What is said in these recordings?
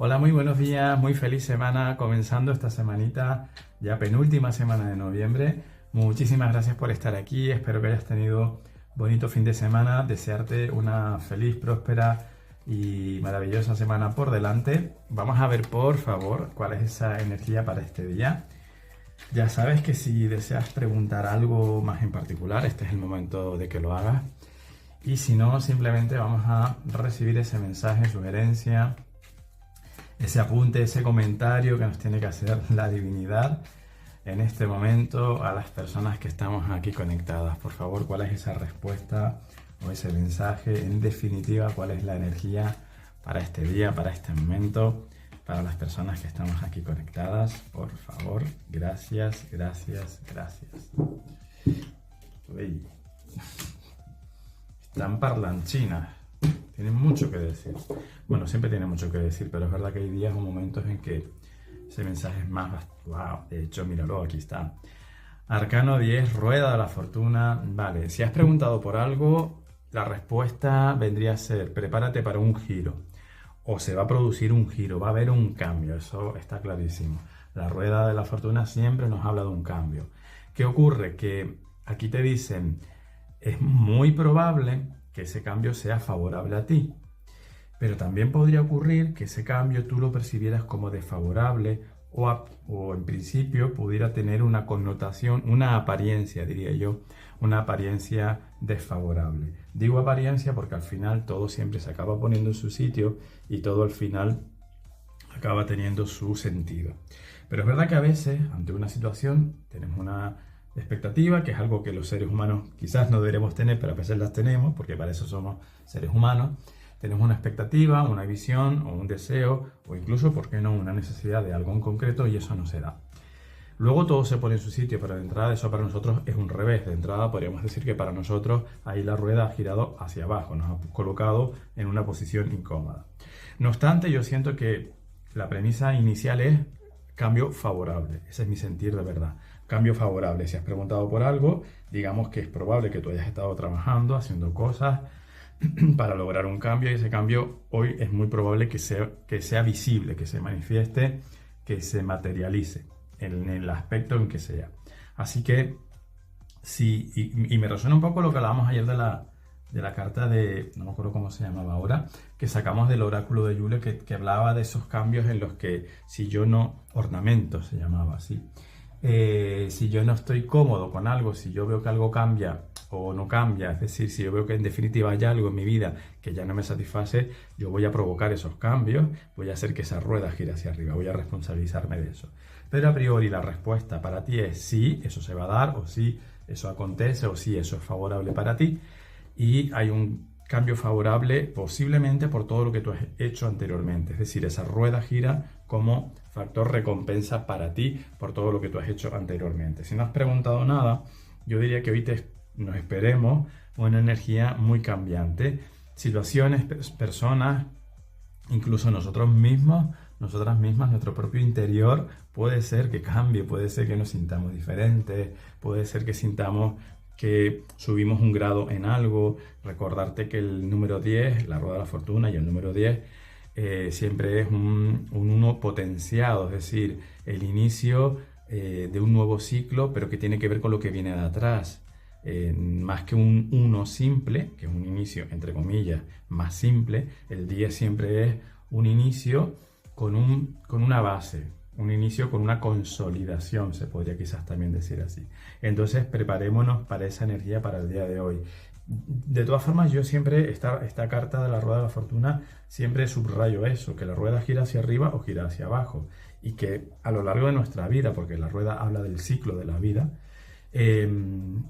Hola, muy buenos días, muy feliz semana, comenzando esta semanita, ya penúltima semana de noviembre. Muchísimas gracias por estar aquí, espero que hayas tenido bonito fin de semana, desearte una feliz, próspera y maravillosa semana por delante. Vamos a ver, por favor, cuál es esa energía para este día. Ya sabes que si deseas preguntar algo más en particular, este es el momento de que lo hagas. Y si no, simplemente vamos a recibir ese mensaje, sugerencia, ese apunte, ese comentario que nos tiene que hacer la divinidad en este momento a las personas que estamos aquí conectadas. Por favor, ¿cuál es esa respuesta o ese mensaje? En definitiva, ¿cuál es la energía para este día, para este momento, para las personas que estamos aquí conectadas? Por favor, gracias, gracias, gracias. Uy. Están parlanchinas. Tienen mucho que decir. Bueno, siempre tienen mucho que decir, pero es verdad que hay días o momentos en que ese mensaje es más... ¡Wow! De hecho, míralo, aquí está. Arcano 10, Rueda de la Fortuna. Vale, si has preguntado por algo, la respuesta vendría a ser: prepárate para un giro. O se va a producir un giro, va a haber un cambio, eso está clarísimo. La Rueda de la Fortuna siempre nos habla de un cambio. ¿Qué ocurre? Que aquí te dicen, es muy probable que ese cambio sea favorable a ti. Pero también podría ocurrir que ese cambio tú lo percibieras como desfavorable o en principio pudiera tener una connotación, una apariencia, diría yo, una apariencia desfavorable. Digo apariencia porque al final todo siempre se acaba poniendo en su sitio y todo al final acaba teniendo su sentido. Pero es verdad que a veces, ante una situación, tenemos una expectativa, que es algo que los seres humanos quizás no deberemos tener, pero a veces las tenemos, porque para eso somos seres humanos. Tenemos una expectativa, una visión o un deseo, o incluso, ¿por qué no?, una necesidad de algo en concreto, y eso no se da. Luego todo se pone en su sitio, pero de entrada eso para nosotros es un revés. De entrada podríamos decir que para nosotros ahí la rueda ha girado hacia abajo, nos ha colocado en una posición incómoda. No obstante, yo siento que la premisa inicial es cambio favorable. Ese es mi sentir de verdad. Cambio favorable. Si has preguntado por algo, digamos que es probable que tú hayas estado trabajando, haciendo cosas para lograr un cambio, y ese cambio hoy es muy probable que sea visible, que se manifieste, que se materialice en el aspecto en que sea. Así que sí, y me resuena un poco lo que hablábamos ayer de la carta de, no me acuerdo cómo se llamaba ahora, que sacamos del oráculo de Yule, que hablaba de esos cambios en los que si yo no, ornamento se llamaba así, si yo no estoy cómodo con algo, si yo veo que algo cambia o no cambia, es decir, si yo veo que en definitiva hay algo en mi vida que ya no me satisface, yo voy a provocar esos cambios, voy a hacer que esa rueda gire hacia arriba, voy a responsabilizarme de eso. Pero a priori la respuesta para ti es sí, eso se va a dar, o sí, eso acontece, o sí, eso es favorable para ti, y hay un cambio favorable posiblemente por todo lo que tú has hecho anteriormente. Es decir, esa rueda gira como factor recompensa para ti por todo lo que tú has hecho anteriormente. Si no has preguntado nada, yo diría que hoy nos esperemos una energía muy cambiante. Situaciones, personas, incluso nosotros mismos, nosotras mismas, nuestro propio interior puede ser que cambie, puede ser que nos sintamos diferentes, puede ser que sintamos que subimos un grado en algo. Recordarte que el número 10, la rueda de la fortuna, y el número 10 siempre es un 1 potenciado, es decir, el inicio de un nuevo ciclo, pero que tiene que ver con lo que viene de atrás. Más que un 1 simple, que es un inicio, entre comillas, más simple, el 10 siempre es un inicio con una base, un inicio con una consolidación, se podría quizás también decir así. Entonces preparémonos para esa energía para el día de hoy. De todas formas, yo siempre, esta carta de la rueda de la fortuna, siempre subrayo eso, que la rueda gira hacia arriba o gira hacia abajo, y que a lo largo de nuestra vida, porque la rueda habla del ciclo de la vida,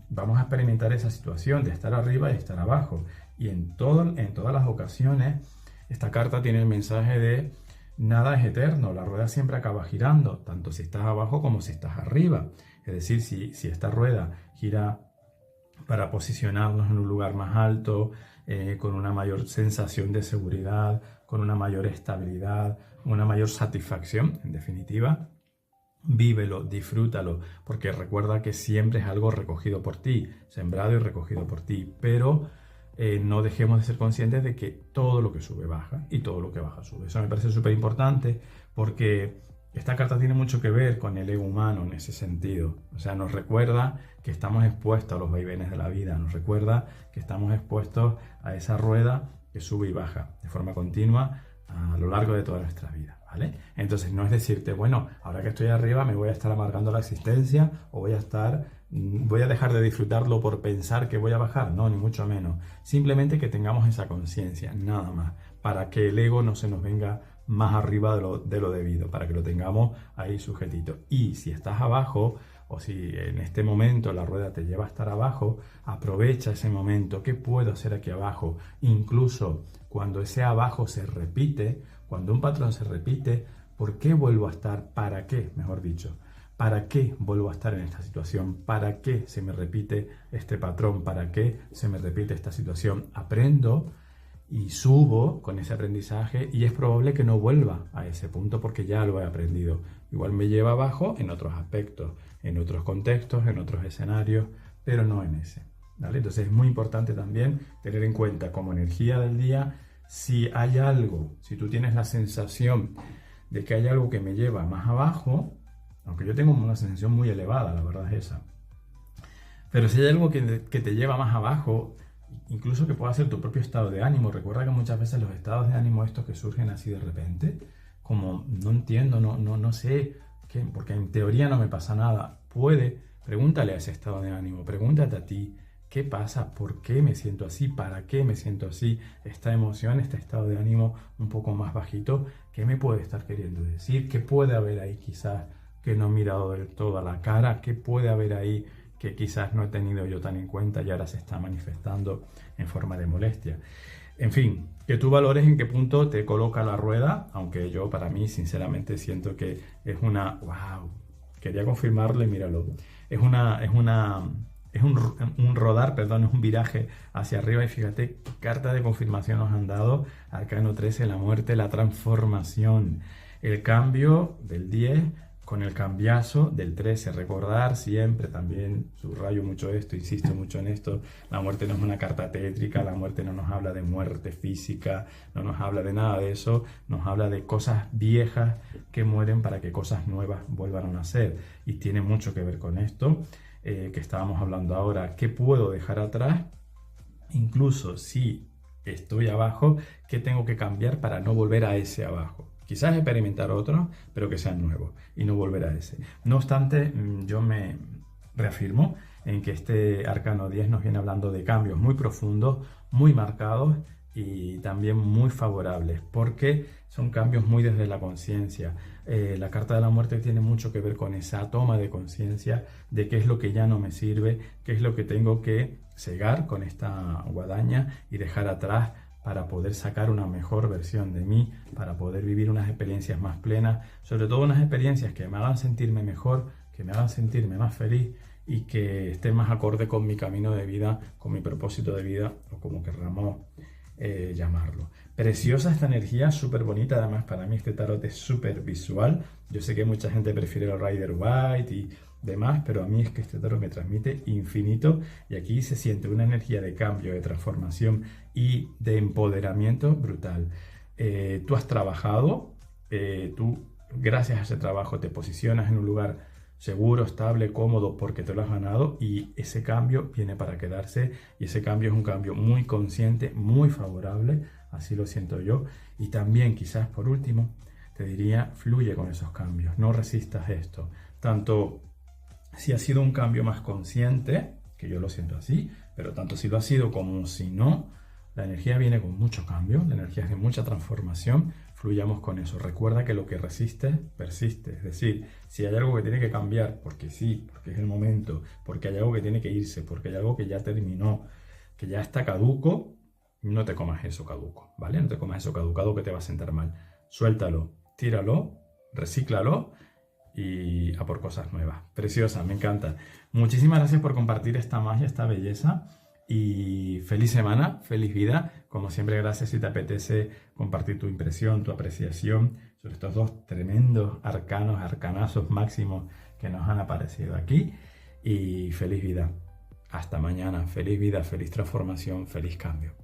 vamos a experimentar esa situación de estar arriba y estar abajo. Y en todas las ocasiones, esta carta tiene el mensaje de nada es eterno, la rueda siempre acaba girando, tanto si estás abajo como si estás arriba. Es decir, si esta rueda gira para posicionarnos en un lugar más alto, con una mayor sensación de seguridad, con una mayor estabilidad, una mayor satisfacción, en definitiva, vívelo, disfrútalo, porque recuerda que siempre es algo recogido por ti, sembrado y recogido por ti, pero no dejemos de ser conscientes de que todo lo que sube baja y todo lo que baja sube. Eso me parece súper importante porque esta carta tiene mucho que ver con el ego humano en ese sentido. O sea, nos recuerda que estamos expuestos a los vaivenes de la vida, nos recuerda que estamos expuestos a esa rueda que sube y baja de forma continua a lo largo de toda nuestra vida, ¿vale? Entonces no es decirte, bueno, ahora que estoy arriba me voy a estar amargando la existencia o voy a dejar de disfrutarlo por pensar que voy a bajar. No, ni mucho menos. Simplemente que tengamos esa conciencia, nada más, para que el ego no se nos venga más arriba de lo debido, para que lo tengamos ahí sujetito. Y si estás abajo, o si en este momento la rueda te lleva a estar abajo, aprovecha ese momento. ¿Qué puedo hacer aquí abajo? Incluso cuando ese abajo se repite, cuando un patrón se repite, ¿por qué vuelvo a estar? ¿Para qué? Mejor dicho, ¿para qué vuelvo a estar en esta situación? ¿Para qué se me repite este patrón? ¿Para qué se me repite esta situación? Aprendo y subo con ese aprendizaje y es probable que no vuelva a ese punto porque ya lo he aprendido. Igual me lleva abajo en otros aspectos, en otros contextos, en otros escenarios, pero no en ese, ¿vale? Entonces es muy importante también tener en cuenta como energía del día, si hay algo, si tú tienes la sensación de que hay algo que me lleva más abajo, aunque yo tengo una sensación muy elevada, la verdad es esa, pero si hay algo que te lleva más abajo, incluso que pueda ser tu propio estado de ánimo. Recuerda que muchas veces los estados de ánimo estos que surgen así de repente, como no entiendo, no sé, porque en teoría no me pasa nada, pregúntale a ese estado de ánimo, pregúntate a ti, ¿qué pasa? ¿Por qué me siento así? ¿Para qué me siento así? Esta emoción, este estado de ánimo un poco más bajito, ¿qué me puede estar queriendo decir? ¿Qué puede haber ahí quizás que no he mirado del todo a la cara? ¿Qué puede haber ahí que quizás no he tenido yo tan en cuenta y ahora se está manifestando en forma de molestia? En fin, que tú valores en qué punto te coloca la rueda, aunque yo para mí sinceramente siento que es una... ¡Wow! Quería confirmarlo y míralo. Es un rodar, perdón, es un viraje hacia arriba y fíjate qué carta de confirmación nos han dado. Arcano 13, la muerte, la transformación, el cambio del 10 con el cambiazo del 13, recordar siempre, también subrayo mucho esto, insisto mucho en esto, la muerte no es una carta tétrica, la muerte no nos habla de muerte física, no nos habla de nada de eso, nos habla de cosas viejas que mueren para que cosas nuevas vuelvan a nacer, y tiene mucho que ver con esto que estábamos hablando ahora. ¿Qué puedo dejar atrás? Incluso si estoy abajo, ¿qué tengo que cambiar para no volver a ese abajo? Quizás experimentar otros, pero que sean nuevos y no volver a ese. No obstante, yo me reafirmo en que este Arcano 10 nos viene hablando de cambios muy profundos, muy marcados y también muy favorables, porque son cambios muy desde la conciencia. La carta de la muerte tiene mucho que ver con esa toma de conciencia de qué es lo que ya no me sirve, qué es lo que tengo que cegar con esta guadaña y dejar atrás para poder sacar una mejor versión de mí, para poder vivir unas experiencias más plenas, sobre todo unas experiencias que me hagan sentirme mejor, que me hagan sentirme más feliz y que estén más acorde con mi camino de vida, con mi propósito de vida, o como querramos llamarlo. Preciosa esta energía, súper bonita. Además, para mí este tarot es súper visual. Yo sé que mucha gente prefiere el Rider White y demás, pero a mí es que este tarot me transmite infinito, y aquí se siente una energía de cambio, de transformación y de empoderamiento brutal. Tú has trabajado, tú gracias a ese trabajo te posicionas en un lugar seguro, estable, cómodo, porque te lo has ganado, y ese cambio viene para quedarse, y ese cambio es un cambio muy consciente, muy favorable, así lo siento yo. Y también quizás por último te diría, fluye con esos cambios, no resistas esto, tanto si ha sido un cambio más consciente, que yo lo siento así, pero tanto si lo ha sido como si no, la energía viene con mucho cambio, la energía es de mucha transformación. Fluyamos con eso. Recuerda que lo que resiste, persiste. Es decir, si hay algo que tiene que cambiar, porque sí, porque es el momento, porque hay algo que tiene que irse, porque hay algo que ya terminó, que ya está caduco, no te comas eso caduco, ¿vale? No te comas eso caducado que te va a sentar mal. Suéltalo, tíralo, recíclalo y a por cosas nuevas. Preciosa, me encanta. Muchísimas gracias por compartir esta magia, esta belleza. Y feliz semana, feliz vida. Como siempre, gracias si te apetece compartir tu impresión, tu apreciación sobre estos dos tremendos arcanazos máximos que nos han aparecido aquí. Y feliz vida. Hasta mañana. Feliz vida, feliz transformación, feliz cambio.